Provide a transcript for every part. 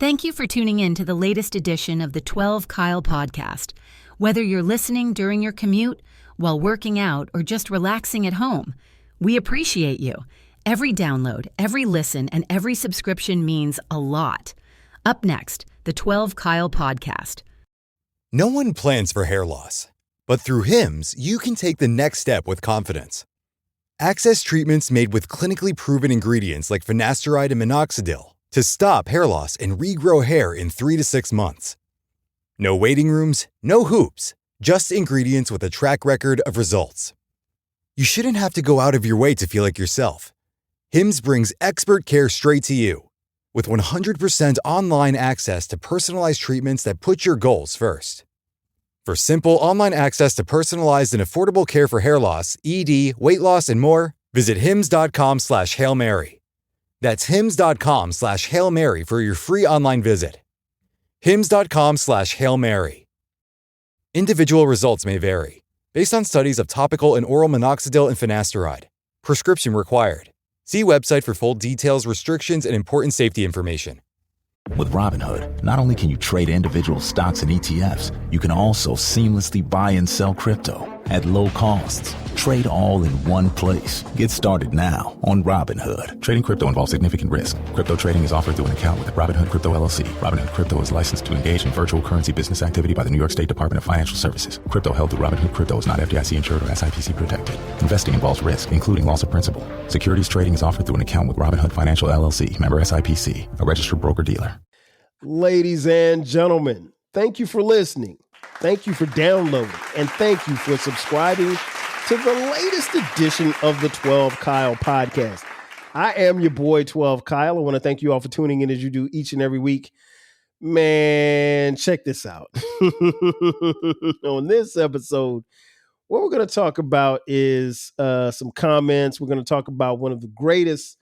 Thank you for tuning in to the latest edition of the 12 Kyle podcast. Whether you're listening during your commute, while working out, or just relaxing at home, we appreciate you. Every download, every listen, and every subscription means a lot. Up next, the 12 Kyle podcast. No one plans for hair loss, but through Hims, you can take the next step with confidence. Access treatments made with clinically proven ingredients like finasteride and minoxidil to stop hair loss and regrow hair in 3 to 6 months. No waiting rooms, no hoops, just ingredients with a track record of results. You shouldn't have to go out of your way to feel like yourself. Hims brings expert care straight to you. With 100% online access to personalized treatments that put your goals first. For simple online access to personalized and affordable care for hair loss, ED, weight loss, and more, visit hims.com/Hail Mary. That's hims.com/Hail Mary for your free online visit. hims.com/Hail Mary. Individual results may vary, based on studies of topical and oral minoxidil and finasteride. Prescription required. See website for full details, restrictions, and important safety information. With Robinhood, not only can you trade individual stocks and ETFs, you can also seamlessly buy and sell crypto at low costs. Trade all in one place. Get started now on Robinhood. Trading crypto involves significant risk. Crypto trading is offered through an account with Robinhood Crypto LLC. Robinhood Crypto is licensed to engage in virtual currency business activity by the New York State Department of Financial Services. Crypto held through Robinhood Crypto is not FDIC insured or SIPC protected. Investing involves risk, including loss of principal. Securities trading is offered through an account with Robinhood Financial LLC, member SIPC, a registered broker-dealer. Ladies and gentlemen, thank you for listening. Thank you for downloading. And thank you for subscribing to the latest edition of the 12 Kyle podcast. I am your boy, 12 Kyle. I want to thank you all for tuning in as you do each and every week. Man, check this out. On this episode, what we're going to talk about is some comments. We're going to talk about one of the greatest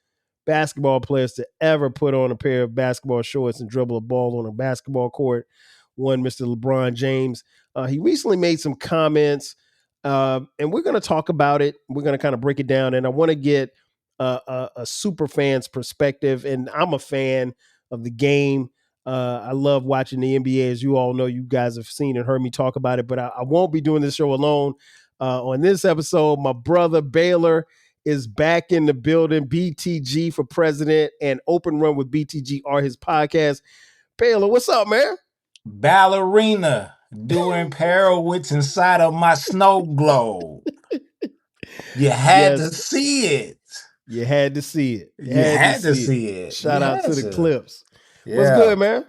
basketball players to ever put on a pair of basketball shorts and dribble a ball on a basketball court, one Mr. LeBron James. He recently made some comments, and we're going to talk about it. We're going to kind of break it down, and I want to get a super fan's perspective, and I'm a fan of the game. I love watching the NBA. As you all know, you guys have seen and heard me talk about it, but I won't be doing this show alone. On this episode, my brother Baylor is back in the building. BTG for President and Open Run with BTG are his podcast. Baylor, what's up, man? Ballerina doing pirouettes inside of my snow globe. You had to see it. You had to see it. You had to see it. Shout out to the clips. Yeah. What's good, man?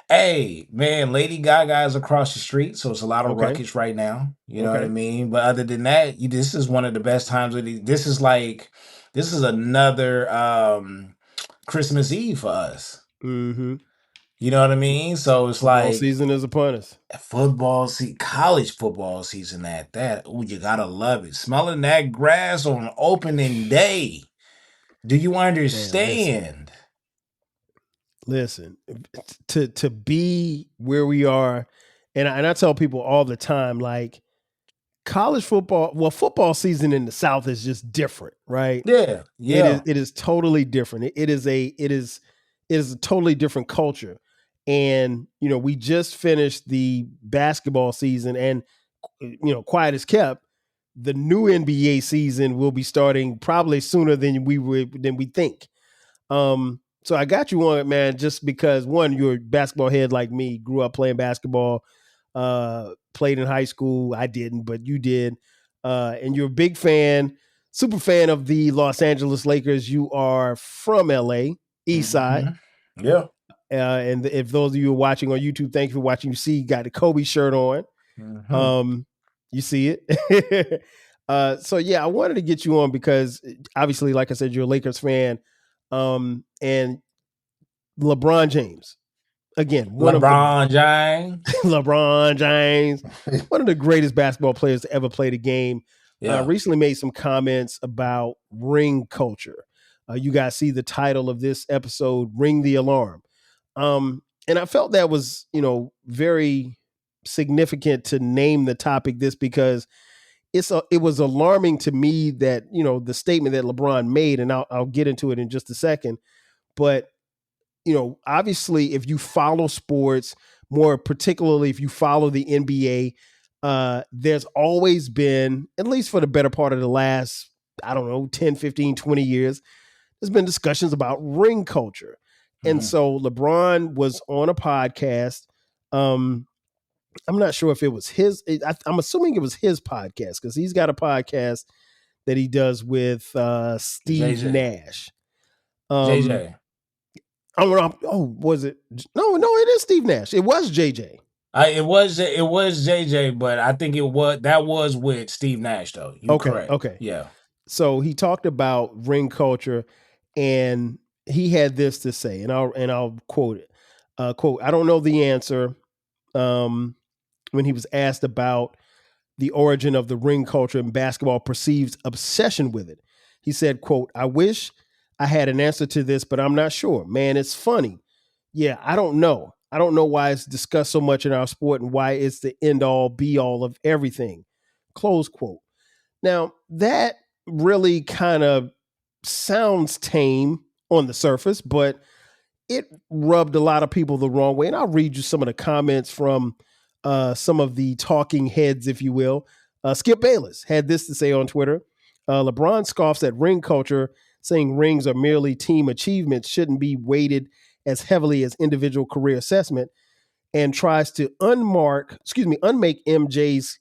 Hey, man, Lady Gaga is across the street, so it's a lot of ruckus right now. You know what I mean? But other than that, this is one of the best times. This is another Christmas Eve for us. Mm-hmm. You know what I mean? So it's football season is upon us. College football season at that. Oh, you gotta love it. Smelling that grass on opening day. Do you understand? Man, listen, to be where we are, and I tell people all the time, like college football, football season in the South is just different, right? Yeah. It is totally different. It is a totally different culture. And, we just finished the basketball season and, quiet as kept, the new NBA season will be starting probably sooner than we think. So I got you on it, man, just because one, you're a basketball head like me, grew up playing basketball, played in high school. I didn't, but you did. And you're a big fan, super fan of the Los Angeles Lakers. You are from LA, East Side. Mm-hmm. Yeah. And if those of you are watching on YouTube, thank you for watching. You see, you got the Kobe shirt on. Mm-hmm. You see it. So yeah, I wanted to get you on because obviously, like I said, you're a Lakers fan. And LeBron James, again, LeBron James, one of the greatest basketball players to ever play the game. Yeah. Recently made some comments about ring culture. You guys see the title of this episode, Ring the Alarm. And I felt that was, very significant to name the topic this because it was alarming to me that, the statement that LeBron made, and I'll get into it in just a second, but, obviously, if you follow sports, more particularly if you follow the NBA, there's always been, at least for the better part of the last, I don't know, 10, 15, 20 years, there's been discussions about ring culture. And so LeBron was on a podcast. I'm not sure if it was his. I'm assuming it was his podcast because he's got a podcast that he does with Steve JJ. Nash. JJ. Was it? No, it is Steve Nash. It was JJ. It was JJ, but I think that was with Steve Nash though. You correct. Okay. Yeah. So he talked about ring culture, and he had this to say, and I'll quote it. Quote, I don't know the answer. When he was asked about the origin of the ring culture and basketball perceived obsession with it, he said, quote, I wish I had an answer to this, but I'm not sure. Man, it's funny. Yeah, I don't know. I don't know why it's discussed so much in our sport and why it's the end all be all of everything. Close quote. Now, that really kind of sounds tame on the surface, but it rubbed a lot of people the wrong way. And I'll read you some of the comments from some of the talking heads, if you will. Skip Bayless had this to say on Twitter. LeBron scoffs at ring culture, saying rings are merely team achievements, shouldn't be weighted as heavily as individual career assessment, and tries to unmake MJ's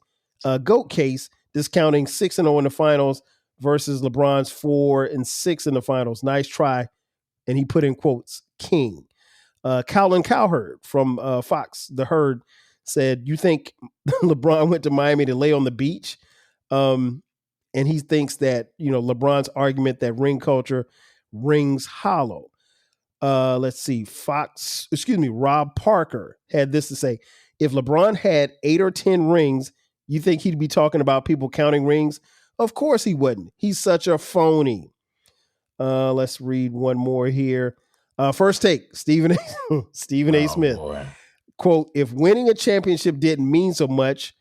GOAT case, discounting 6-0 in the finals versus LeBron's 4-6 in the finals. Nice try. And he put in quotes, king. Colin Cowherd from Fox, The Herd, said, you think LeBron went to Miami to lay on the beach? And he thinks that, LeBron's argument that ring culture rings hollow. Let's see. Rob Parker had this to say. If LeBron had 8 or 10 rings, you think he'd be talking about people counting rings? Of course he wouldn't. He's such a phony. Let's read one more here. First take, Stephen A. Smith. Boy. Quote, if winning a championship didn't mean so much,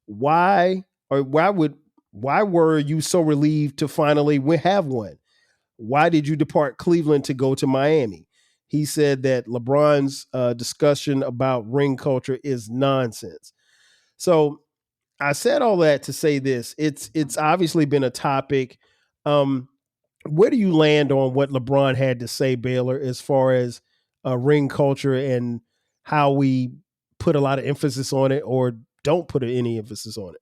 why were you so relieved to finally have one? Why did you depart Cleveland to go to Miami? He said that LeBron's discussion about ring culture is nonsense. So I said all that to say this. It's obviously been a topic. Where do you land on what LeBron had to say, Baylor, as far as ring culture and how we put a lot of emphasis on it or don't put any emphasis on it?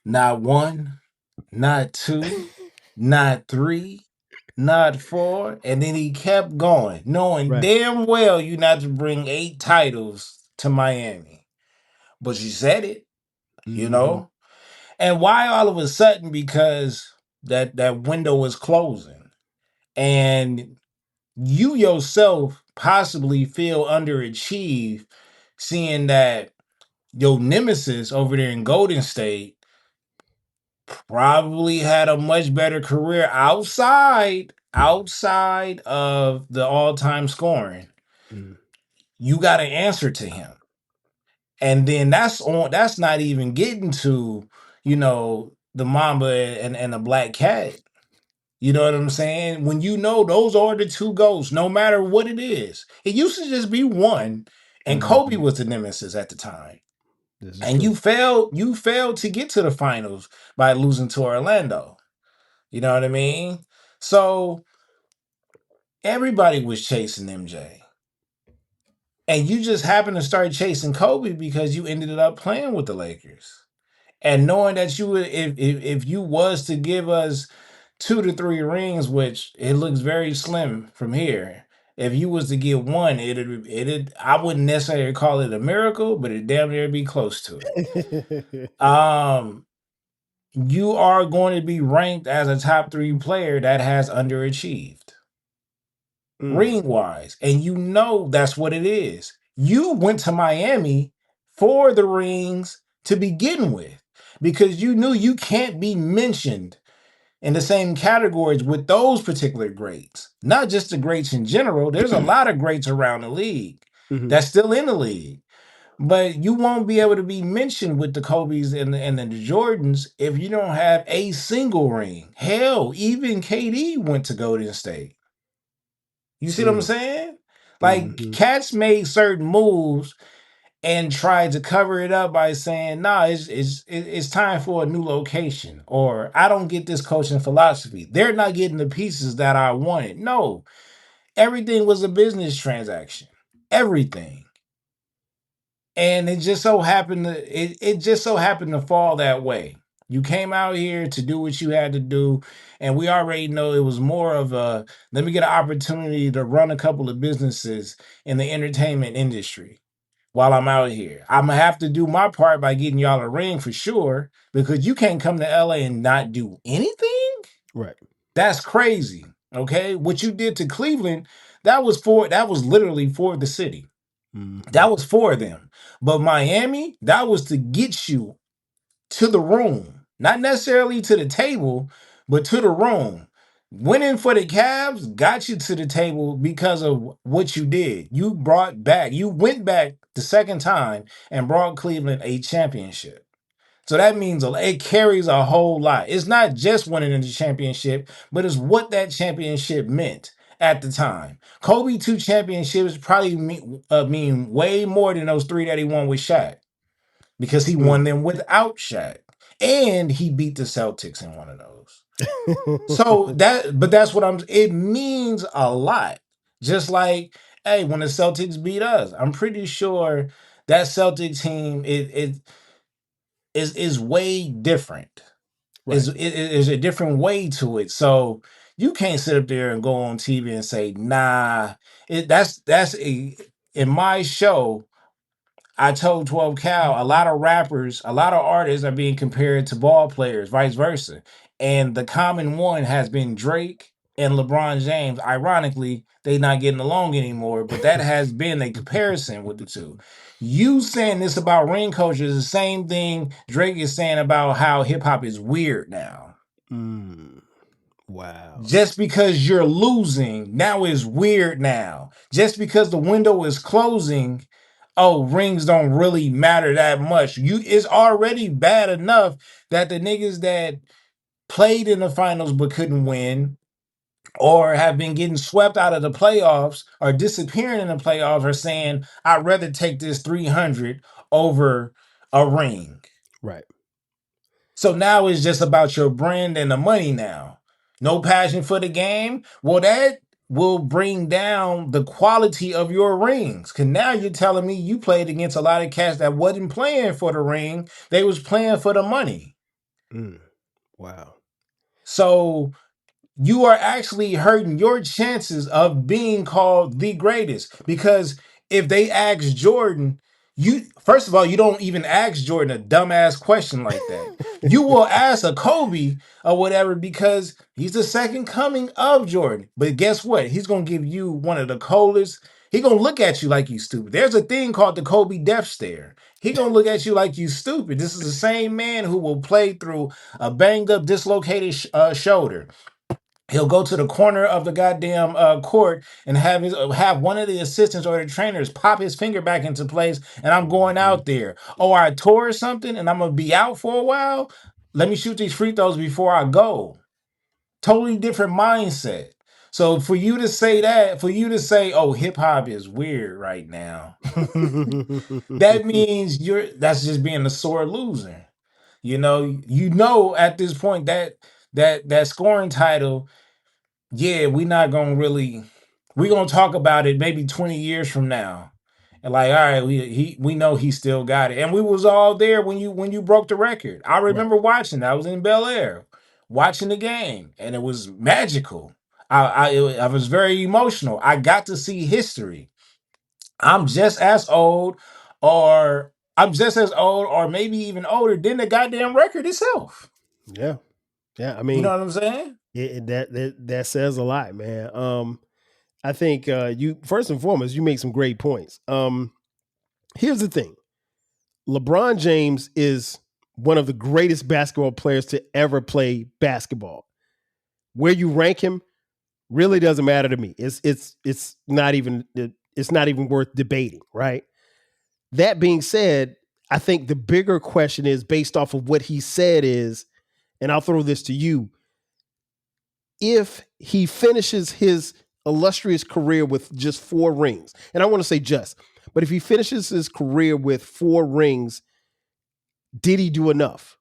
Not 1, not 2, not 3, not 4. And then he kept going, knowing damn well you're not to bring 8 titles to Miami. But you said it, And why all of a sudden? Because that window was closing. And you yourself possibly feel underachieved, seeing that your nemesis over there in Golden State probably had a much better career outside of the all-time scoring. You got to answer to him. And then that's not even getting to, the Mamba and the Black Cat. You know what I'm saying? When those are the 2 goals, no matter what it is. It used to just be one, and Kobe was the nemesis at the time. And you failed to get to the finals by losing to Orlando. You know what I mean? So everybody was chasing MJ. And you just happened to start chasing Kobe because you ended up playing with the Lakers. And knowing that you would, if you was to give us 2 to 3 rings, which it looks very slim from here. If you was to get one, I wouldn't necessarily call it a miracle, but it damn near be close to it. You are going to be ranked as a top 3 player that has underachieved. Ring wise. And that's what it is. You went to Miami for the rings to begin with because you knew you can't be mentioned in the same categories with those particular greats. Not just the greats in general. There's a lot of greats around the league that's still in the league. But you won't be able to be mentioned with the Kobe's and the Jordans if you don't have a single ring. Hell, even KD went to Golden State. You see what I'm saying? Like cats made certain moves and tried to cover it up by saying, "Nah, it's time for a new location," or "I don't get this coaching philosophy. They're not getting the pieces that I wanted." No, everything was a business transaction. Everything. And it just so happened to fall that way. You came out here to do what you had to do, and we already know it was more of a let me get an opportunity to run a couple of businesses in the entertainment industry while I'm out here. I'm gonna have to do my part by getting y'all a ring for sure, because you can't come to LA and not do anything. Right. That's crazy. Okay. What you did to Cleveland, that was literally for the city. That was for them. But Miami, that was to get you to the room, not necessarily to the table, but to the room. Winning for the Cavs got you to the table because of what you did. You went back the second time and brought Cleveland a championship. So that means it carries a whole lot. It's not just winning the championship, but it's what that championship meant at the time. Kobe 2 championships probably mean way more than those 3 that he won with Shaq, because he won them without Shaq. And he beat the Celtics in one of those. That's what it means a lot. Just like, hey, when the Celtics beat us, I'm pretty sure that Celtic team is way different. Right. Is a different way to it. So you can't sit up there and go on TV and say, nah, in my show. I told 12 Cal, a lot of rappers, a lot of artists are being compared to ball players, vice versa. And the common one has been Drake and LeBron James. Ironically, they not getting along anymore, but that has been a comparison with the two. You saying this about ring culture is the same thing Drake is saying about how hip hop is weird now. Wow. Just because you're losing now is weird now. Just because the window is closing, oh, rings don't really matter that much. It's already bad enough that the niggas that played in the finals but couldn't win, or have been getting swept out of the playoffs or disappearing in the playoffs, are saying, I'd rather take this 300 over a ring. Right. So now it's just about your brand and the money now. No passion for the game. Well, that will bring down the quality of your rings. Because now you're telling me you played against a lot of cats that wasn't playing for the ring. They was playing for the money. Wow. So you are actually hurting your chances of being called the greatest. Because if they ask Jordan, first of all, you don't even ask Jordan a dumbass question like that. You will ask a Kobe or whatever, because he's the second coming of Jordan. But guess what? He's gonna give you one of the coldest. He gonna look at you like you stupid. There's a thing called the Kobe death stare. He gonna look at you like you stupid. This is the same man who will play through a banged up, dislocated shoulder. He'll go to the corner of the goddamn court and have one of the assistants or the trainers pop his finger back into place, and I'm going out there. Oh, I tore something and I'm gonna be out for a while. Let me shoot these free throws before I go. Totally different mindset. So for you to say, oh, hip hop is weird right now, that means that's just being a sore loser. You know, at this point that scoring title. Yeah, we're gonna talk about it maybe 20 years from now. And like, all right, we know he still got it. And we was all there when you broke the record. I remember watching. I was in Bel Air watching the game, and it was magical. I was very emotional. I got to see history. I'm just as old, or maybe even older than the goddamn record itself. Yeah. I mean, You know what I'm saying? that says a lot, man. I think you first and foremost, you make some great points. Here's the thing: LeBron James is one of the greatest basketball players to ever play basketball. Where you rank him really doesn't matter to me. It's not even worth debating, right? That being said, I think the bigger question is, based off of what he said, and I'll throw this to you: if he finishes his illustrious career with just 4 rings, and I want to say just, but if he finishes his career with 4 rings, did he do enough?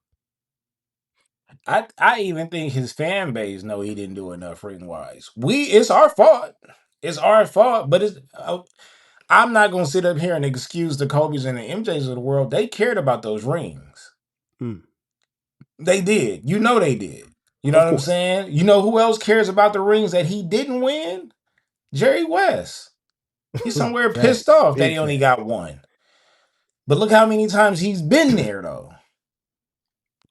I even think his fan base know he didn't do enough ring wise. It's our fault. It's our fault, but I'm not gonna sit up here and excuse the Kobe's and the MJs of the world. They cared about those rings. They did. You know they did. You know what I'm saying? You know who else cares about the rings that he didn't win? Jerry West. He's somewhere pissed off that he only got 1. But look how many times he's been there, though.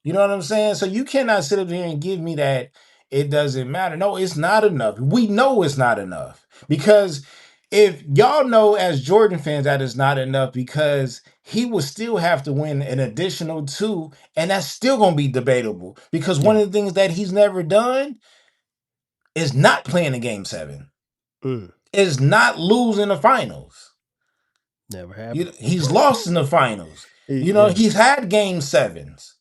You know what I'm saying? So you cannot sit up here and give me that it doesn't matter. No, it's not enough. We know it's not enough. Because if y'all know as Jordan fans that it's not enough, because he will still have to win an additional 2, and that's still going to be debatable. Because one of the things that he's never done is not playing in Game 7. Is not losing the finals. Never happened. He's lost in the finals. He's had Game 7s.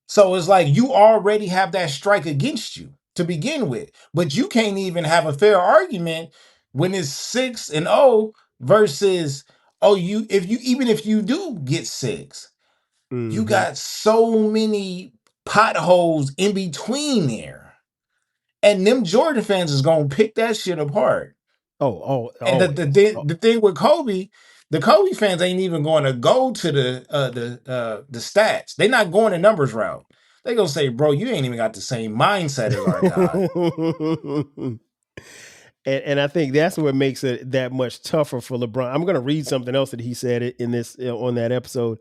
So it's like you already have that strike against you to begin with, but you can't even have a fair argument when it's 6-0 versus even if you do get 6, you got so many potholes in between there, and them Jordan fans is gonna pick that shit apart. And the thing with Kobe. The Kobe fans ain't even going to go to the stats. They're not going the numbers route. They gonna say, "Bro, you ain't even got the same mindset as our guy." and I think that's what makes it that much tougher for LeBron. I'm going to read something else that he said in this on that episode.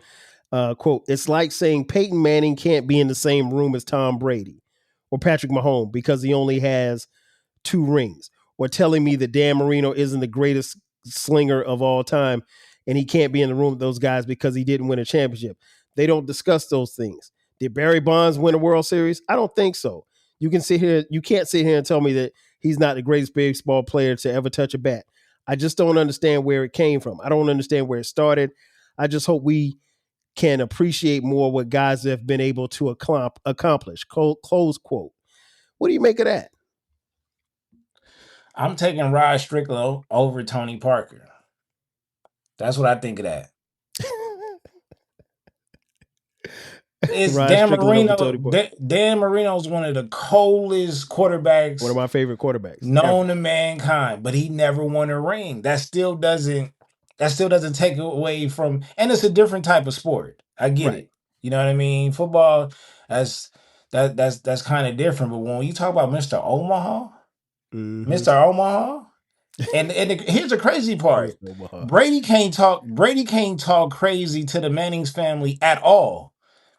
Quote: "It's like saying Peyton Manning can't be in the same room as Tom Brady or Patrick Mahomes because he only has 2 rings, or telling me that Dan Marino isn't the greatest slinger of all time and he can't be in the room with those guys because he didn't win a championship. They don't discuss those things. Did Barry Bonds win a World Series? I don't think so. You can't sit here and tell me that he's not the greatest baseball player to ever touch a bat. I just don't understand where it came from. I don't understand where it started. I just hope we can appreciate more what guys have been able to accomplish." Close quote. What do you make of that? I'm taking Rod Strickland over Tony Parker. That's what I think of that. It's Dan Marino. Dan Marino is one of the coldest quarterbacks. One of my favorite quarterbacks known to mankind, but he never won a ring. That still doesn't take away from, and it's a different type of sport. I get it. You know what I mean? Football, that's kind of different. But when you talk about Mr. Omaha, Mr. Omaha, and here's the crazy part: Brady can't talk crazy to the Manning's family at all,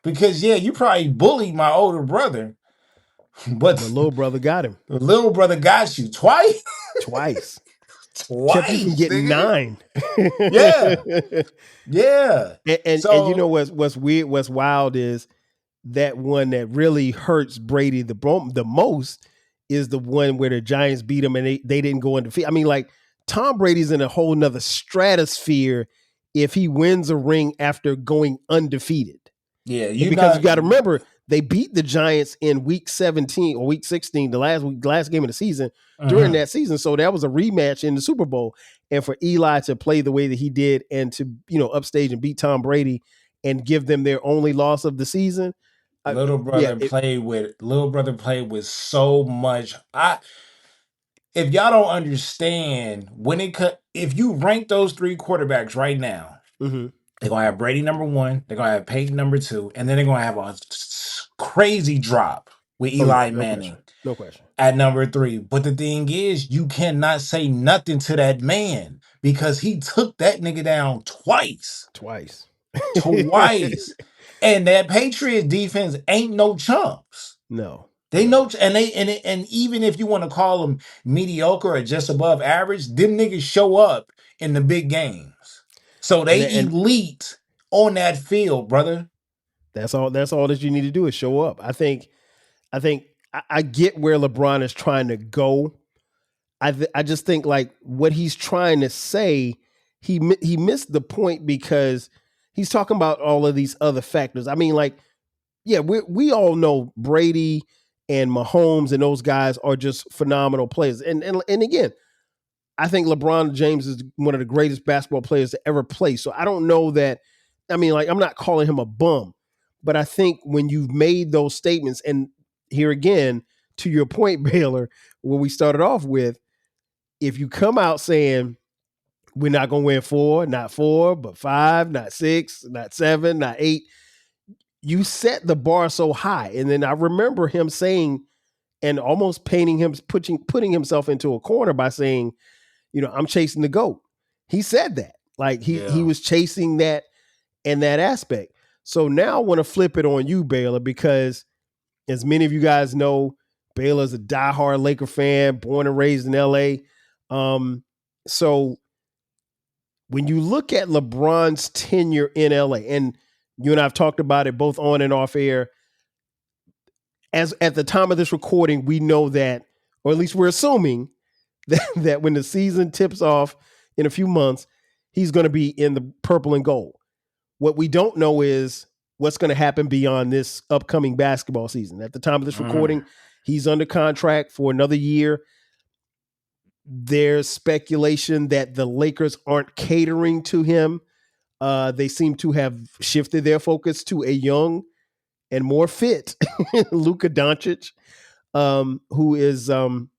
because you probably bullied my older brother, but the little brother got him. The little brother got you twice. Twice. Kept you from getting 9. Yeah. And you know what's weird, what's wild is that one that really hurts Brady the most is the one where the Giants beat him and they didn't go undefeated. I mean, like, Tom Brady's in a whole nother stratosphere if he wins a ring after going undefeated. Yeah, because you got to remember, they beat the Giants in week 17 or week 16, the last game of the season, during that season. So that was a rematch in the Super Bowl. And for Eli to play the way that he did and to, upstage and beat Tom Brady and give them their only loss of the season. Little brother played with so much. If y'all don't understand, if you rank those 3 quarterbacks right now, they're going to have Brady number 1, they're going to have Peyton number 2, and then they're going to have a crazy drop with Eli Manning. No question. At number 3. But the thing is, you cannot say nothing to that man because he took that nigga down twice. And that Patriots defense ain't no chumps. No. They know, and even if you want to call them mediocre or just above average, them niggas show up in the big games. So they elite on that field, brother. That's all that you need to do is show up. I think I get where LeBron is trying to go. I just think, like, what he's trying to say, he missed the point because he's talking about all of these other factors. I mean, like, we all know Brady and Mahomes and those guys are just phenomenal players. And again, I think LeBron James is one of the greatest basketball players to ever play. So I don't know that. I mean, like, I'm not calling him a bum, but I think when you've made those statements, and here again, to your point, Baylor, when we started off with, if you come out saying we're not going to win 4, not 4, but 5, not 6, not 7, not 8, you set the bar so high. And then I remember him saying, and almost putting himself into a corner by saying, I'm chasing the GOAT. He said that. Like he was chasing that and that aspect. So now I want to flip it on you, Baylor, because as many of you guys know, Baylor's a diehard Laker fan, born and raised in LA. So when you look at LeBron's tenure in LA, and you and I have talked about it both on and off air, as at the time of this recording, we know that, or at least we're assuming that when the season tips off in a few months, he's going to be in the purple and gold. What we don't know is what's going to happen beyond this upcoming basketball season. At the time of this recording, he's under contract for another year. There's speculation that the Lakers aren't catering to him. They seem to have shifted their focus to a young and more fit Luka Doncic, who is on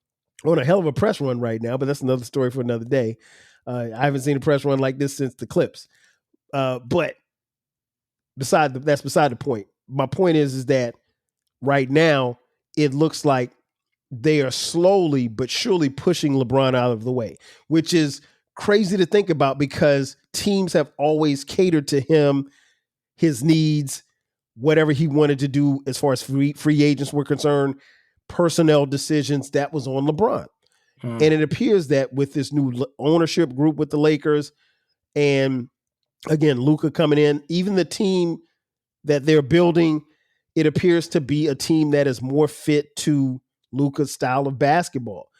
a hell of a press run right now, but that's another story for another day. I haven't seen a press run like this since the Clips. But that's beside the point. My point is that right now it looks like they are slowly but surely pushing LeBron out of the way, which is crazy to think about because teams have always catered to him, his needs, whatever he wanted to do as far as free agents were concerned, personnel decisions, that was on LeBron. And it appears that with this new ownership group with the Lakers, and again, Luka coming in, even the team that they're building, it appears to be a team that is more fit to Luka's style of basketball.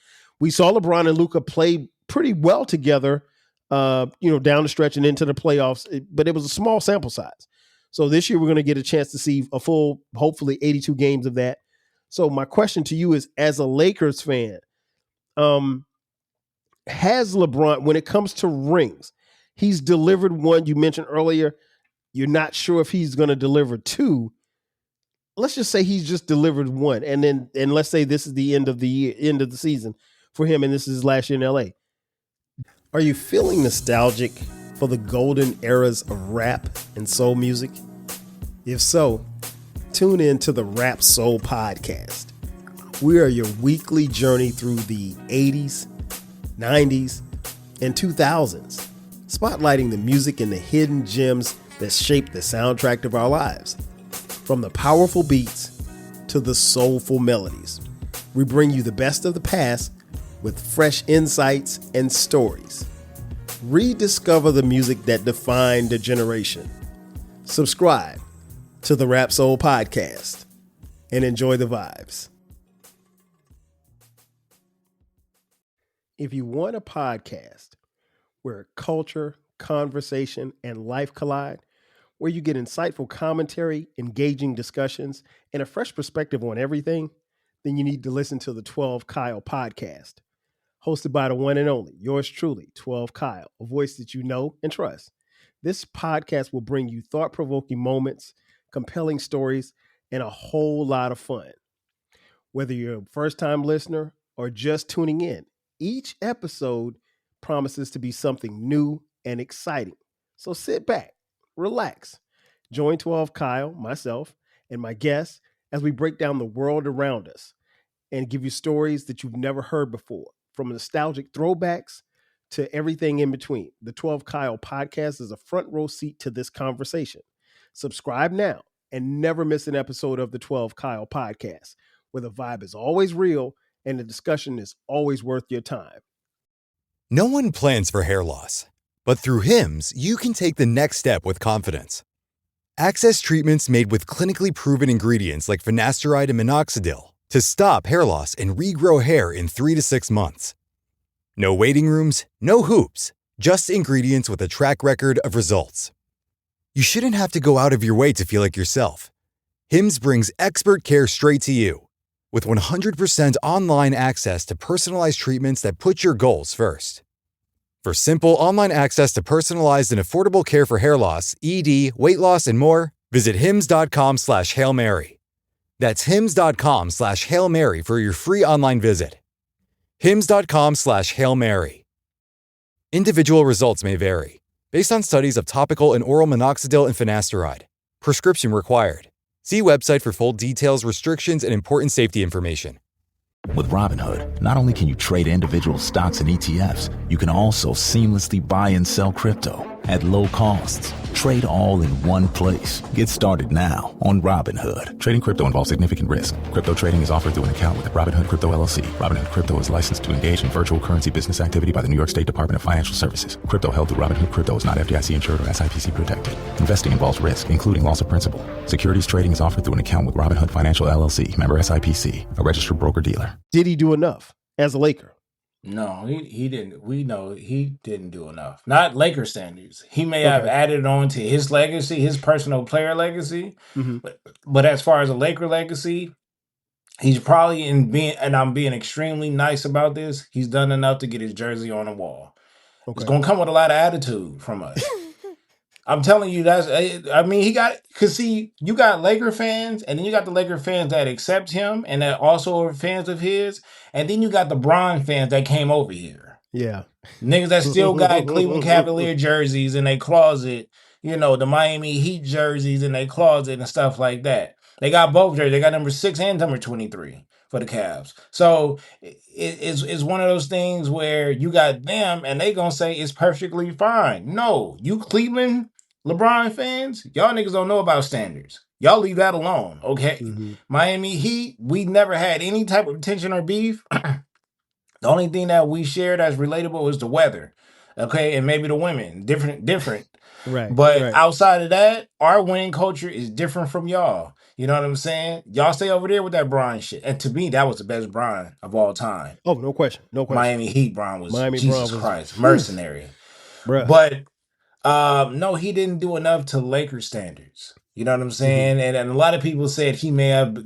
We saw LeBron and Luka play pretty well together, down the stretch and into the playoffs, but it was a small sample size. So this year we're going to get a chance to see a full, hopefully 82 games of that. So my question to you is, as a Lakers fan, has LeBron, when it comes to rings, he's delivered one. You mentioned earlier, you're not sure if he's going to deliver 2. Let's just say he's just delivered 1. And let's say this is the end of the season for him, and this is his last year in LA. Are you feeling nostalgic for the golden eras of rap and soul music? If so, tune in to the Rap Soul Podcast. We are your weekly journey through the 80s, 90s, and 2000s, spotlighting the music and the hidden gems that shaped the soundtrack of our lives. From the powerful beats to the soulful melodies, we bring you the best of the past with fresh insights and stories. Rediscover the music that defined a generation. Subscribe to the Rap Soul Podcast and enjoy the vibes. If you want a podcast where culture, conversation, and life collide, where you get insightful commentary, engaging discussions, and a fresh perspective on everything, then you need to listen to the 12 Kyle podcast. Hosted by the one and only, yours truly, 12 Kyle, a voice that you know and trust. This podcast will bring you thought-provoking moments, compelling stories, and a whole lot of fun. Whether you're a first-time listener or just tuning in, each episode promises to be something new and exciting. So sit back, relax, join 12 Kyle, myself, and my guests as we break down the world around us and give you stories that you've never heard before, from nostalgic throwbacks to everything in between. The 12 Kyle podcast is a front row seat to this conversation. Subscribe now and never miss an episode of the 12 Kyle podcast, where the vibe is always real and the discussion is always worth your time. No one plans for hair loss, but through Hims, you can take the next step with confidence. Access treatments made with clinically proven ingredients like finasteride and minoxidil to stop hair loss and regrow hair in 3 to 6 months. No waiting rooms, no hoops, just ingredients with a track record of results. You shouldn't have to go out of your way to feel like yourself. Hims brings expert care straight to you. with 100% online access to personalized treatments that put your goals first. For simple online access to personalized and affordable care for hair loss, ED, weight loss, and more, visit hims.com/Hail Mary. That's hims.com/Hail Mary for your free online visit. hims.com/Hail Mary. Individual results may vary, based on studies of topical and oral minoxidil and finasteride. Prescription required. See website for full details, restrictions, and important safety information. With Robinhood, not only can you trade individual stocks and ETFs, you can also seamlessly buy and sell crypto at low costs. Trade all in one place. Get started now on Robinhood. Trading crypto involves significant risk. Crypto trading is offered through an account with Robinhood Crypto LLC. Robinhood Crypto is licensed to engage in virtual currency business activity by the New York State Department of Financial Services. Crypto held through Robinhood Crypto is not FDIC insured or SIPC protected. Investing involves risk, including loss of principal. Securities trading is offered through an account with Robinhood Financial LLC, member SIPC, a registered broker-dealer. Did he do enough as a Laker? No, he didn't. We know he didn't do enough. Not Laker standards. He may have added on to his legacy, his personal player legacy, but as far as a Laker legacy, he's probably and I'm being extremely nice about this, he's done enough to get his jersey on the wall. It's going to come with a lot of attitude from us. I'm telling you, because see, you got Laker fans, and then you got the Laker fans that accept him and that also are fans of his, and then you got the Bron fans that came over here. Yeah. Niggas that still got Cleveland Cavalier jerseys in their closet, the Miami Heat jerseys in their closet and stuff like that. They got both jerseys. They got number 6 and number 23 for the Cavs. So it's one of those things where you got them and they gonna say it's perfectly fine. No, you Cleveland LeBron fans, y'all niggas don't know about standards. Y'all leave that alone, okay? Miami Heat, we never had any type of tension or beef. The only thing that we shared as relatable was the weather, okay, and maybe the women, different. Right. But outside of that, our winning culture is different from y'all. You know what I'm saying? Y'all stay over there with that Bron shit. And to me, that was the best Bron of all time. Oh, no question. Miami Heat Bron was Jesus Christ, mercenary. Bruh. But no, he didn't do enough to Lakers standards. You know what I'm saying? And a lot of people said he may have,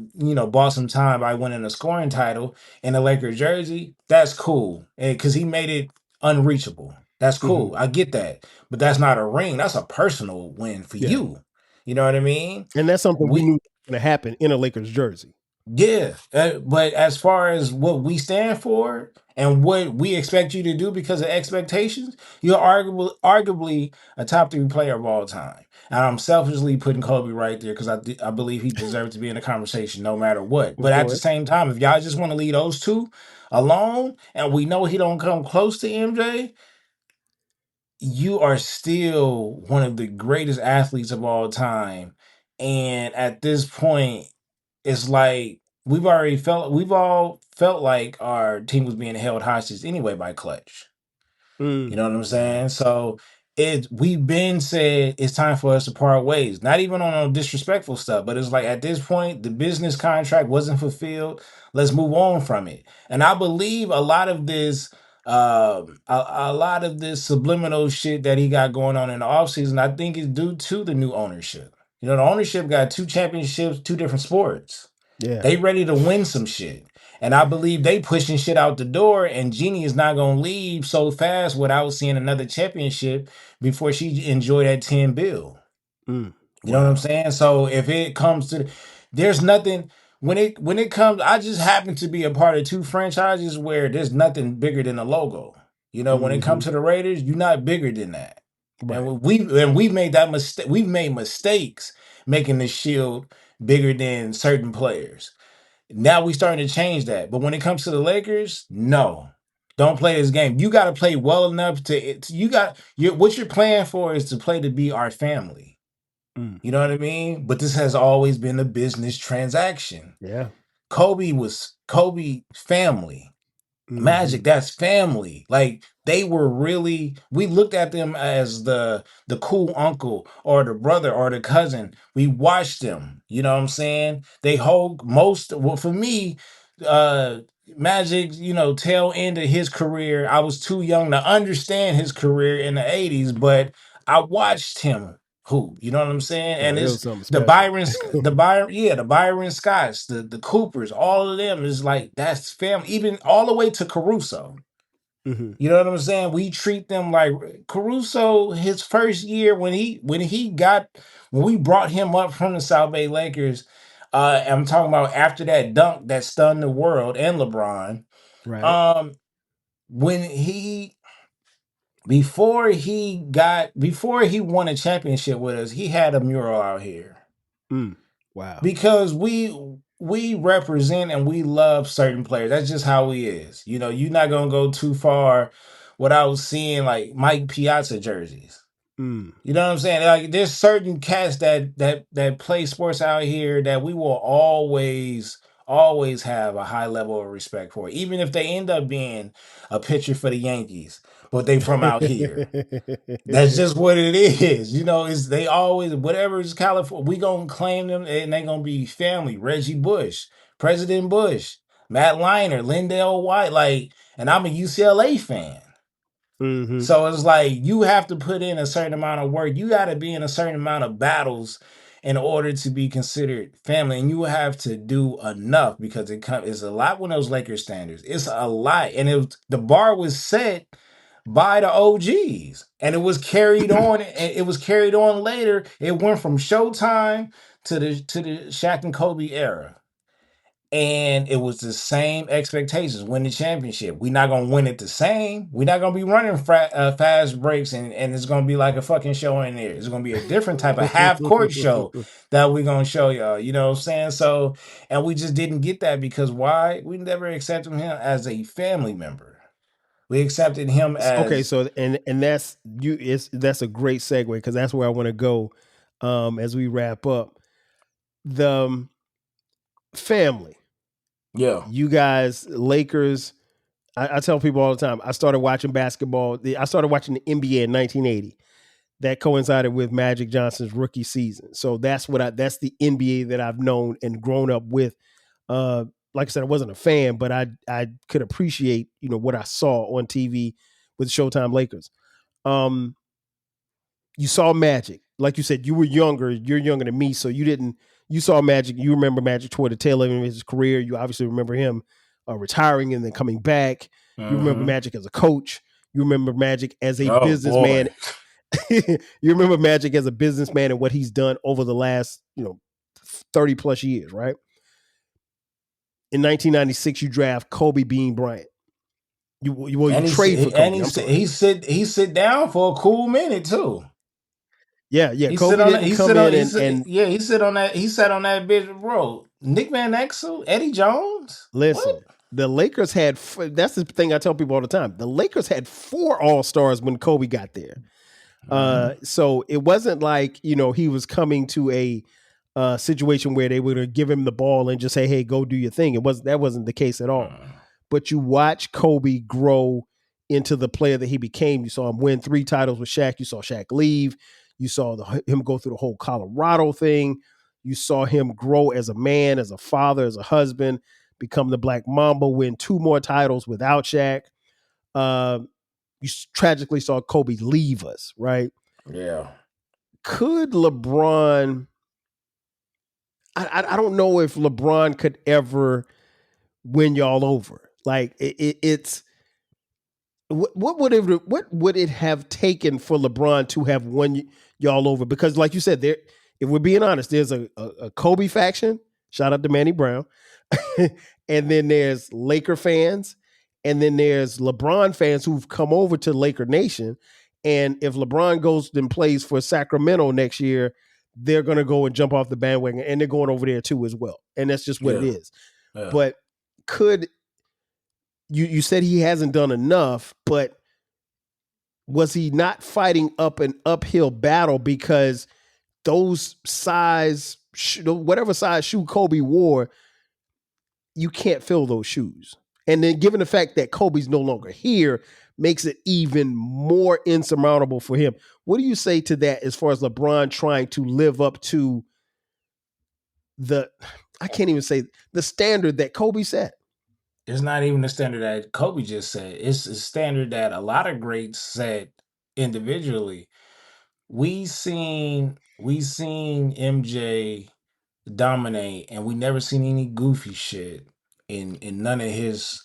bought some time by winning a scoring title in a Lakers jersey. That's cool. Because he made it unreachable. That's cool. I get that. But that's not a ring. That's a personal win for you. You know what I mean? And that's something we knew was going to happen in a Lakers jersey. Yeah. But as far as what we stand for and what we expect you to do because of expectations, you're arguably a top 3 player of all time. And I'm selfishly putting Kobe right there because I believe he deserves to be in the conversation no matter what. But at the same time, if y'all just want to leave those two alone and we know he don't come close to MJ, you are still one of the greatest athletes of all time. And at this point, it's like we've all felt like our team was being held hostage anyway by Clutch. You know what I'm saying? So we've been said it's time for us to part ways. Not even on disrespectful stuff, but it's like at this point, the business contract wasn't fulfilled. Let's move on from it. And I believe a lot of this subliminal shit that he got going on in the offseason, I think is due to the new ownership. The ownership got 2 championships, 2 different sports. Yeah. They ready to win some shit. And I believe they pushing shit out the door, and Jeannie is not going to leave so fast without seeing another championship before she enjoy that 10 bill. You know what I'm saying? So if it comes to, there's nothing, when it comes, I just happen to be a part of 2 franchises where there's nothing bigger than the logo. When it comes to the Raiders, you're not bigger than that. Right. And we've made that mistake. We've made mistakes making the shield bigger than certain players. Now we starting to change that. But when it comes to the Lakers, no. Don't play this game. You got to play well enough what you're playing for is to play to be our family. You know what I mean? But this has always been a business transaction. Yeah. Kobe family. Magic, that's family. Like they were really, we looked at them as the cool uncle or the brother or the cousin. We watched them, you know what I'm saying? They hold for me, Magic, tail end of his career. I was too young to understand his career in the 80s, but I watched him hoop. You know what I'm saying? Oh, And it it's was something the special. Byron Scotts, the Coopers, all of them is like that's family. Even all the way to Caruso. Mm-hmm. You know what I'm saying? We treat them like Caruso. His first year when we brought him up from the South Bay Lakers. I'm talking about after that dunk that stunned the world and LeBron. Right. When he before he won a championship with us, he had a mural out here. Wow. Because we represent and we love certain players. That's just how he is. You know, you're not gonna go too far without seeing like Mike Piazza jerseys. You know what I'm saying? Like there's certain cats that play sports out here that we will always have a high level of respect for, even if they end up being a pitcher for the Yankees, but they from out here. That's just what it is. You know, is they always whatever is California, we gonna claim them and they gonna be family. Reggie Bush, President Bush, Matt Leinart, Lindell White, like, and I'm a UCLA fan. Mm-hmm. So it's like you have to put in a certain amount of work. You got to be in a certain amount of battles in order to be considered family, and you have to do enough because it's a lot with those Lakers standards. It's a lot, and the bar was set by the OGs, and it was carried on. It was carried on later. It went from Showtime to the Shaq and Kobe era. And it was the same expectations. Win the championship. We're not gonna win it the same. We're not gonna be running fast breaks and it's gonna be like a fucking show in there. It's gonna be a different type of half court show that we're gonna show y'all. You know what I'm saying? So, and we just didn't get that because why? We never accepted him as a family member. We accepted him as okay. So and that's that's a great segue because that's where I want to go as we wrap up. The family. Yeah. You guys, Lakers. I tell people all the time, I started watching basketball. I started watching the NBA in 1980. That coincided with Magic Johnson's rookie season. So that's that's the NBA that I've known and grown up with. Like I said, I wasn't a fan, but I could appreciate, what I saw on TV with Showtime Lakers. You saw Magic. Like you said, you were younger. You're younger than me, so you saw Magic. You remember Magic toward the tail end of his career. You obviously remember him retiring and then coming back. You remember Magic as a coach. You remember Magic as a businessman. You remember Magic as a businessman and what he's done over the last, 30 plus years, right? In 1996, you draft Kobe Bean Bryant. You trade for Kobe. He sit down for a cool minute too. Yeah. Kobe didn't come in and he sat on that bitch, bro. Nick Van Exel, Eddie Jones. Listen, what? The Lakers had. That's the thing I tell people all the time. The Lakers had 4 All-Stars when Kobe got there. So it wasn't like he was coming to a situation where they were going to give him the ball and just say, "Hey, go do your thing." That wasn't the case at all. But you watch Kobe grow into the player that he became. You saw him win 3 titles with Shaq. You saw Shaq leave. You saw him go through the whole Colorado thing. You saw him grow as a man, as a father, as a husband, become the Black Mamba, win 2 more titles without Shaq. You tragically saw Kobe leave us, right? Yeah. Could LeBron... I don't know if LeBron could ever win y'all over. Like it's... What would it have taken for LeBron to have won y'all over? Because like you said, if we're being honest, there's a Kobe faction. Shout out to Manny Brown. And then there's Laker fans. And then there's LeBron fans who've come over to Laker Nation. And if LeBron goes and plays for Sacramento next year, they're going to go and jump off the bandwagon. And they're going over there too as well. And that's just what it is. Yeah. But could... You said he hasn't done enough, but was he not fighting up an uphill battle because those size, whatever size shoe Kobe wore, you can't fill those shoes. And then given the fact that Kobe's no longer here, makes it even more insurmountable for him. What do you say to that as far as LeBron trying to live up to I can't even say the standard that Kobe set? It's not even the standard that Kobe just said. It's a standard that a lot of greats set individually. we seen MJ dominate, and we never seen any goofy shit in none of his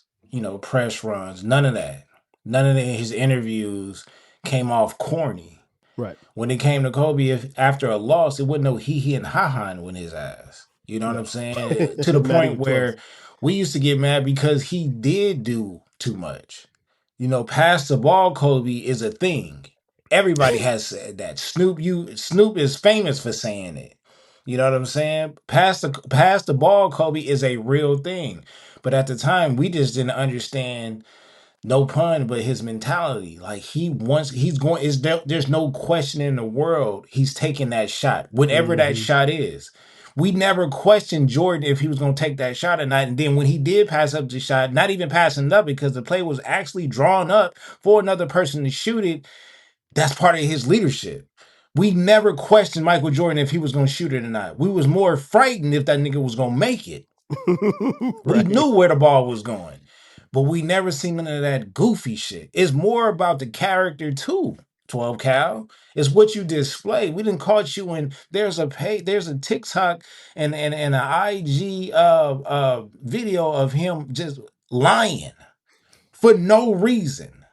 press runs. None of that. None of his interviews came off corny. Right. When it came to Kobe, if after a loss, it wasn't no he and ha in his ass. You know what I'm saying? To the Not point even close. where we used to get mad because he did do too much. Pass the ball Kobe is a thing. Everybody has said that. Snoop is famous for saying it. You know what I'm saying? Pass the ball Kobe is a real thing. But at the time, we just didn't understand, no pun, but his mentality. Like he's going, there's no question in the world he's taking that shot, whatever that shot is. We never questioned Jordan if he was going to take that shot or not. And then when he did pass up the shot, not even passing up because the play was actually drawn up for another person to shoot it, that's part of his leadership. We never questioned Michael Jordan if he was going to shoot it or not. We was more frightened if that nigga was going to make it. We knew where the ball was going, but we never seen none of that goofy shit. It's more about the character too. 12 Cal. It's what you display. We didn't caught you in there's a TikTok and an IG video of him just lying for no reason.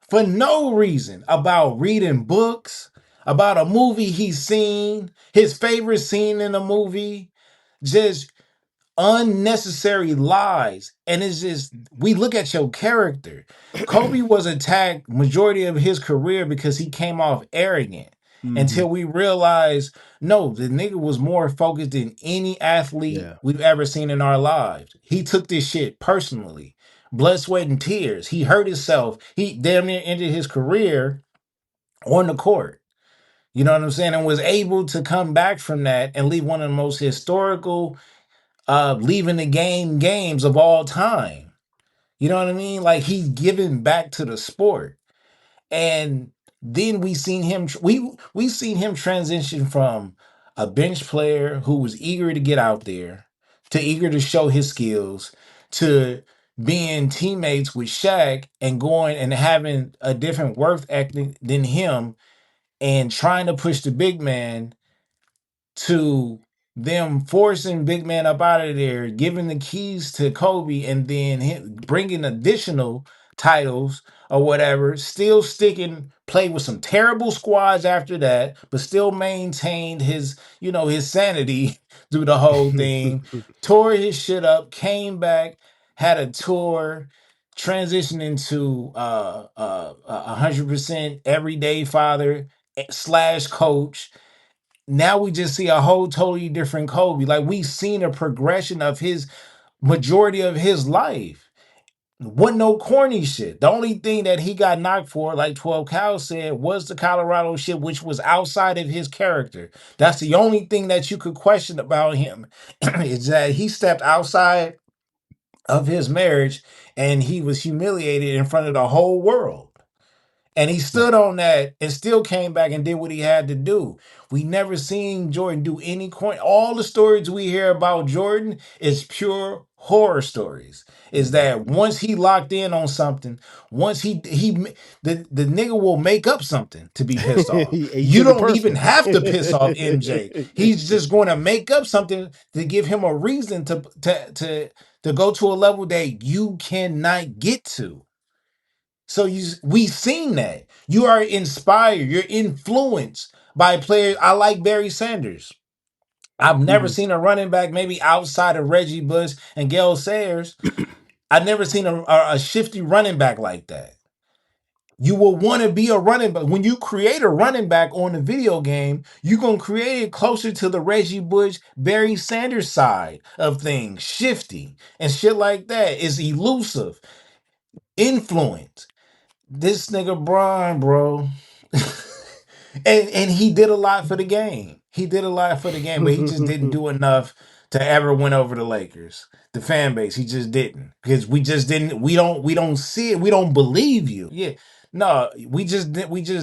For no reason, about reading books, about a movie he's seen, his favorite scene in a movie, just unnecessary lies. And it's just, we look at your character. Kobe was attacked majority of his career because he came off arrogant. Until we realized, no, the nigga was more focused than any athlete we've ever seen in our lives. He took this shit personally. Blood, sweat, and tears. He hurt himself. He damn near ended his career on the court. You know what I'm saying? And was able to come back from that and leave one of the most historical leaving the games of all time. You know what I mean? Like he's giving back to the sport. And then we seen him we seen him transition from a bench player who was eager to get out there, to eager to show his skills, to being teammates with Shaq and going and having a different work ethic than him and trying to push the big man, to them forcing big man up out of there, giving the keys to Kobe, and then bringing additional titles or whatever, still sticking, played with some terrible squads after that, but still maintained his sanity through the whole thing, tore his shit up, came back, had a tour, transitioned into 100% everyday father slash coach. Now we just see a whole totally different Kobe. Like we've seen a progression of his majority of his life. Wasn't no corny shit. The only thing that he got knocked for, like 12 Cal said, was the Colorado shit, which was outside of his character. That's the only thing that you could question about him, is that he stepped outside of his marriage and he was humiliated in front of the whole world. And he stood on that and still came back and did what he had to do. We never seen Jordan do any coin. All the stories we hear about Jordan is pure horror stories. Is that once he locked in on something, once the nigga will make up something to be pissed off. You don't even have to piss off MJ. He's just going to make up something to give him a reason to go to a level that you cannot get to. So we've seen that. You are inspired. You're influenced by players. I like Barry Sanders. I've never seen a running back, maybe outside of Reggie Bush and Gale Sayers. I've never seen a shifty running back like that. You will want to be a running back. When you create a running back on the video game, you're going to create it closer to the Reggie Bush, Barry Sanders side of things. Shifty and shit like that is elusive. Influence. This nigga Brian, bro. and he did a lot for the game. He did a lot for the game, but he just didn't do enough to ever win over the Lakers. The fan base, he just didn't. Because we just didn't, we don't see it. We don't believe you. Yeah. No, we just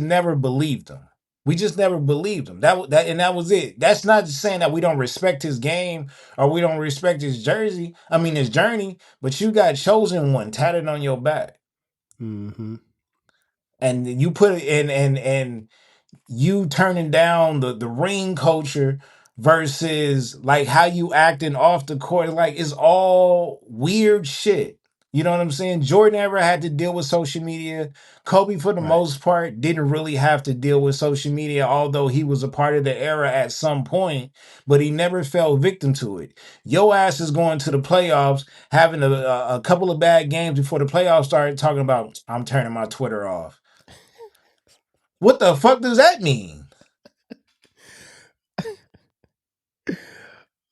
never believed him. We just never believed him. That was it. That's not just saying that we don't respect his game or we don't respect his jersey. I mean his journey, but you got chosen one tatted on your back. And you put it in, and you turning down the ring culture versus like how you acting off the court, like it's all weird shit. You know what I'm saying? Jordan ever had to deal with social media. Kobe, for the most part, didn't really have to deal with social media, although he was a part of the era at some point, but he never fell victim to it. Your ass is going to the playoffs, having a couple of bad games before the playoffs started, talking about, I'm turning my Twitter off. What the fuck does that mean?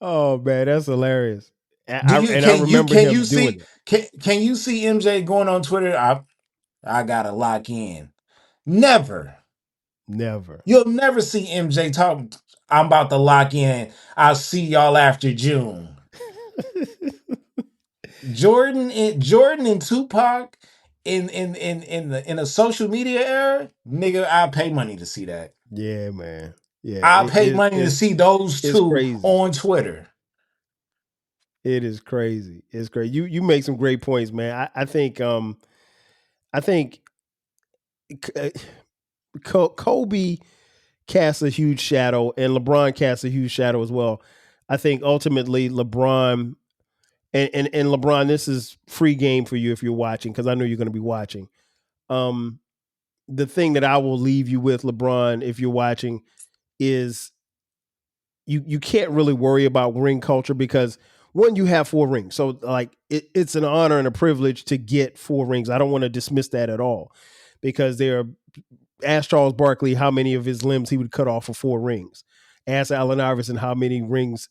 Oh man, that's hilarious. Do I can you remember him doing it. can you see MJ going on Twitter? I gotta lock in. Never. Never. You'll never see MJ talk. I'm about to lock in. I'll see y'all after June. Jordan and Tupac in a social media era, nigga, I'll pay money to see that. Yeah, man. Yeah, I'll pay money to see those it's two crazy. on Twitter. It is crazy. It's crazy. You make some great points, man. I think Kobe casts a huge shadow, and LeBron casts a huge shadow as well. I think ultimately LeBron and LeBron, this is free game for you if you're watching, because I know you're going to be watching. The thing that I will leave you with, LeBron, if you're watching, is you can't really worry about ring culture because one, you have 4 rings. So like it's an honor and a privilege to get 4 rings. I don't want to dismiss that at all, because ask Charles Barkley how many of his limbs he would cut off for 4 rings. Ask Allen Iverson how many rings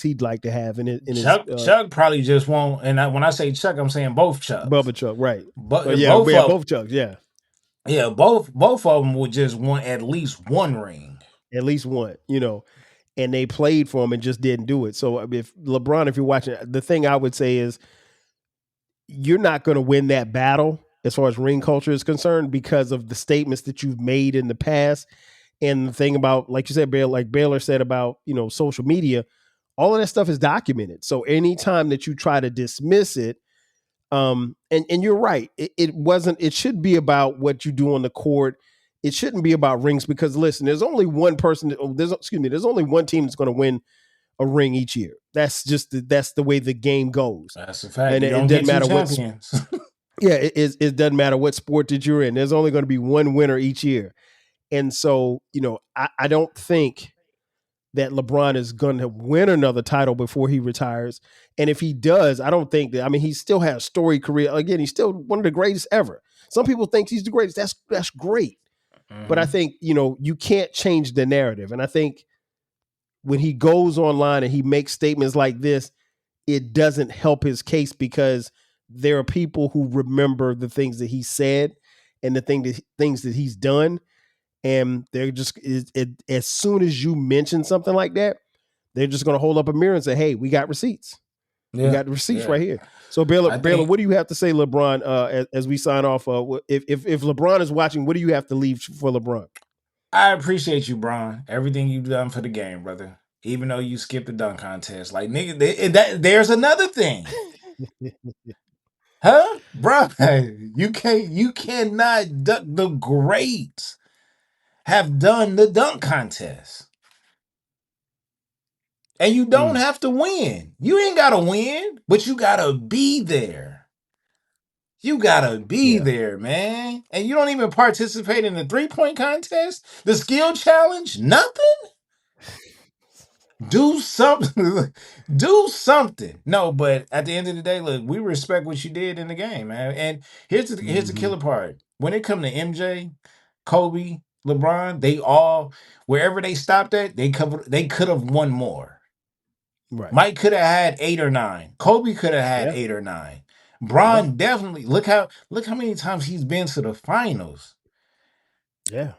he'd like to have in his Chuck probably just won't. And when I say Chuck, I'm saying both Chucks. Bubba Chuck, right? But Both Chucks, yeah, both of them would just want at least one ring, at least one, and they played for him and just didn't do it. So if LeBron, if you're watching, the thing I would say is you're not going to win that battle as far as ring culture is concerned because of the statements that you've made in the past. And the thing about, like you said, Baylor said about, social media, all of that stuff is documented. So anytime that you try to dismiss it, and you're right, it should be about what you do on the court. It shouldn't be about rings, because listen, there's only one there's only one team that's going to win a ring each year. That's the way the game goes. That's a fact. And you it don't doesn't get matter two champions. it doesn't matter what sport that you're in. There's only going to be one winner each year. And so, I don't think that LeBron is going to win another title before he retires. And if he does, I don't think that, he still has a storied career. Again, he's still one of the greatest ever. Some people think he's the greatest. That's great. Mm-hmm. But I think, you can't change the narrative. And I think when he goes online and he makes statements like this, it doesn't help his case, because there are people who remember the things that he said and the things that he's done. And they're just, as soon as you mention something like that, they're just going to hold up a mirror and say, hey, we got receipts. Yeah, we got the receipts right here. So Baylor, what do you have to say, LeBron, as we sign off? If LeBron is watching, what do you have to leave for LeBron? I appreciate you, Bron. Everything you've done for the game, brother. Even though you skipped the dunk contest. Like, nigga, there's another thing. Huh? Bro, you cannot the greats have done the dunk contest. And you don't have to win. You ain't gotta win, but you gotta be there. You gotta be there, man. And you don't even participate in the 3-point contest, the skill challenge, nothing. Do something. Do something. No, but at the end of the day, look, we respect what you did in the game, man. And here's the killer part. When it comes to MJ, Kobe, LeBron, they all, wherever they stopped at, they could have won more. Right. Mike could have had 8 or 9. Kobe could have had 8 or 9. Bron definitely, look how many times he's been to the finals. Yeah.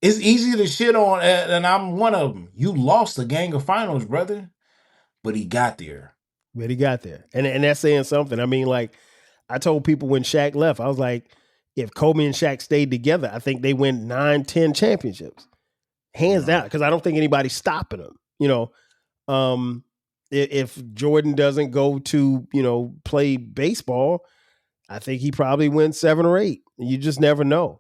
It's easy to shit on, and I'm one of them. You lost the gang of finals, brother, but he got there. But he got there, and that's saying something. Like I told people when Shaq left, I was like, if Kobe and Shaq stayed together, I think they win 9, 10 championships, hands down. Because I don't think anybody's stopping them. If Jordan doesn't go to play baseball, I think he probably wins 7 or 8. You just never know.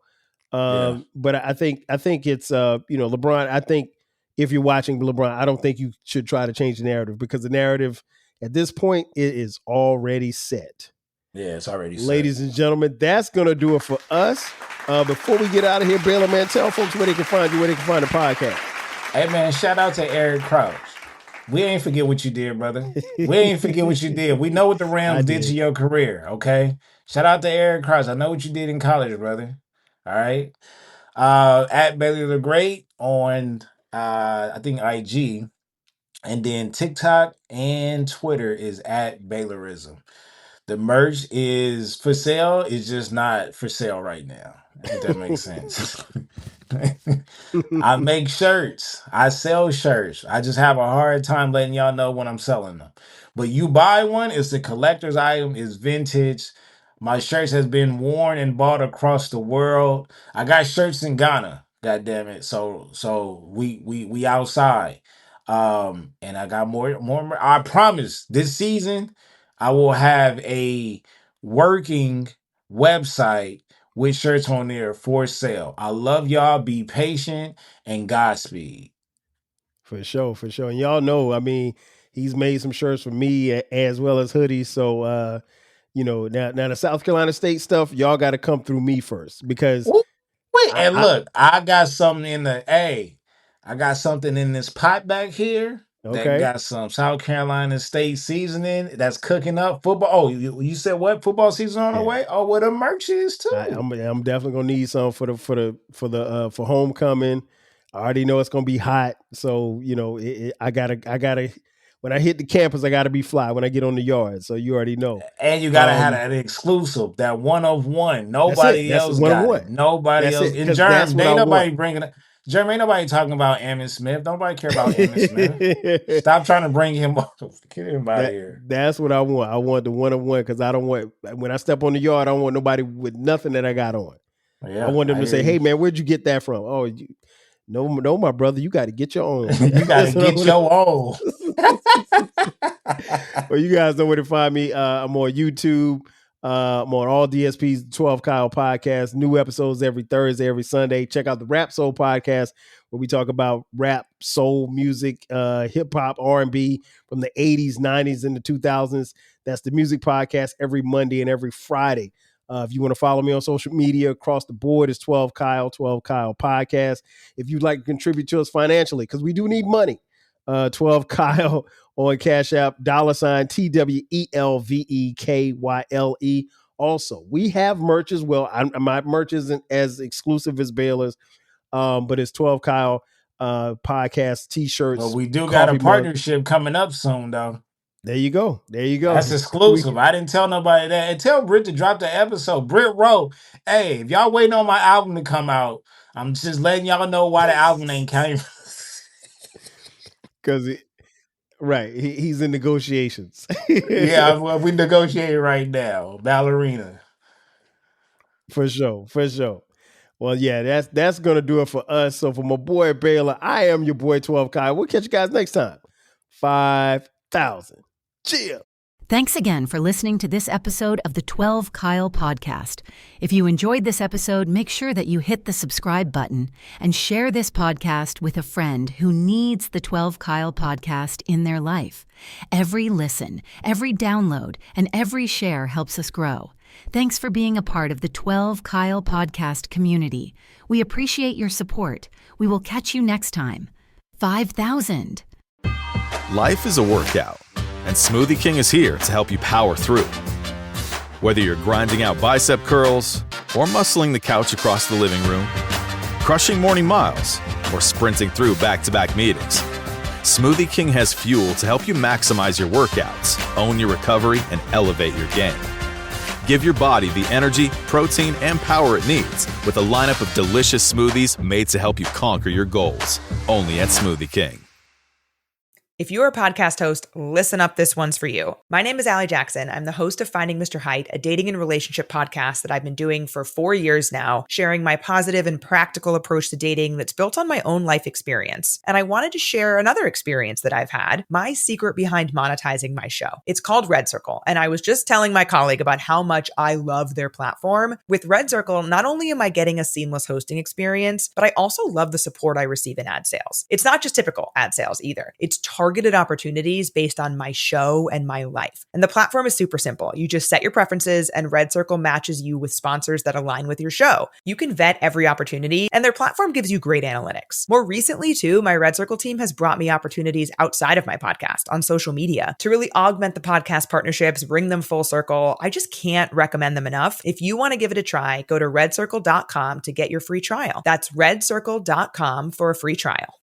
But I think it's LeBron. I think if you're watching LeBron, I don't think you should try to change the narrative, because the narrative at this point, it is already set. Yeah, it's already set. Ladies and gentlemen, that's going to do it for us. Before we get out of here, Baylor, man, tell folks where they can find you, where they can find the podcast. Hey, man, shout out to Eric Crouch. We ain't forget what you did, brother. We ain't forget what you did. We know what the Rams did to your career, okay? Shout out to Eric Crouch. I know what you did in college, brother. All right? At Baylor the Great on, I think, IG. And then TikTok and Twitter is at Baylorism. The merch is for sale. It's just not for sale right now. I think that makes sense. I make shirts. I sell shirts. I just have a hard time letting y'all know when I'm selling them. But you buy one, it's a collector's item, it's vintage. My shirts has been worn and bought across the world. I got shirts in Ghana, god damn it. So we outside. And I got more. I promise this season I will have a working website with shirts on there for sale. I love y'all. Be patient and Godspeed. For sure. And y'all know, I mean, he's made some shirts for me as well as hoodies. So, now the South Carolina State stuff, y'all got to come through me first, because look, I got something I got something in this pot back here. Okay. That got some South Carolina State seasoning that's cooking up football. Oh, you said what? Football season on the way? Oh, well, the merch is too. I'm definitely gonna need some for homecoming. I already know it's gonna be hot, so I gotta. When I hit the campus, I gotta be fly when I get on the yard. So you already know. And you gotta have an exclusive, that one of one. Nobody else got it. Nobody else. In Germ, ain't nobody bringing it. Jeremy, ain't nobody talking about Emmitt Smith. Nobody care about Emmitt Smith. Stop trying to bring him up. Get him out of here. That's what I want. I want the one-on-one, because I don't want, when I step on the yard, I don't want nobody with nothing that I got on. Yeah, I want them to say, "Hey, man, where'd you get that from?" Oh, no, my brother, you got to get your own. You got to get your own. Well, you guys know where to find me. I'm on YouTube. I'm on all DSP's 12 Kyle podcast. New episodes every Thursday, every Sunday. Check out the Rap Soul podcast, where we talk about rap, soul music, hip hop, R&B from the 80s, 90s, and the 2000s. That's the music podcast every Monday and every Friday. If you want to follow me on social media across the board, it's 12 Kyle podcast. If you'd like to contribute to us financially, because we do need money, 12 Kyle on Cash App, $TWELVEKYLE. Also, we have merch as well. My merch isn't as exclusive as Baylor's, but it's 12 Kyle podcast t-shirts. Well, we do got a partnership coming up soon, though. There you go. That's exclusive. I didn't tell nobody that. And tell Britt to drop the episode. Britt wrote, "Hey, if y'all waiting on my album to come out, I'm just letting y'all know why the album ain't came." Because he's in negotiations. Yeah, well, we negotiating right now. Ballerina. For sure. Well, yeah, that's gonna do it for us. So for my boy Baylor, I am your boy 12 Kyle. We'll catch you guys next time. 5,000. Cheers. Thanks again for listening to this episode of the 12 Kyle podcast. If you enjoyed this episode, make sure that you hit the subscribe button and share this podcast with a friend who needs the 12 Kyle podcast in their life. Every listen, every download, and every share helps us grow. Thanks for being a part of the 12 Kyle podcast community. We appreciate your support. We will catch you next time. 5,000. Life is a workout, and Smoothie King is here to help you power through. Whether you're grinding out bicep curls or muscling the couch across the living room, crushing morning miles, or sprinting through back-to-back meetings, Smoothie King has fuel to help you maximize your workouts, own your recovery, and elevate your game. Give your body the energy, protein, and power it needs with a lineup of delicious smoothies made to help you conquer your goals. Only at Smoothie King. If you're a podcast host, listen up, this one's for you. My name is Allie Jackson. I'm the host of Finding Mr. Height, a dating and relationship podcast that I've been doing for 4 years now, sharing my positive and practical approach to dating that's built on my own life experience. And I wanted to share another experience that I've had, my secret behind monetizing my show. It's called Red Circle, and I was just telling my colleague about how much I love their platform. With Red Circle, not only am I getting a seamless hosting experience, but I also love the support I receive in ad sales. It's not just typical ad sales either. It's targeted opportunities based on my show and my life. And the platform is super simple. You just set your preferences and Red Circle matches you with sponsors that align with your show. You can vet every opportunity and their platform gives you great analytics. More recently too, my Red Circle team has brought me opportunities outside of my podcast on social media to really augment the podcast partnerships, bring them full circle. I just can't recommend them enough. If you want to give it a try, go to redcircle.com to get your free trial. That's redcircle.com for a free trial.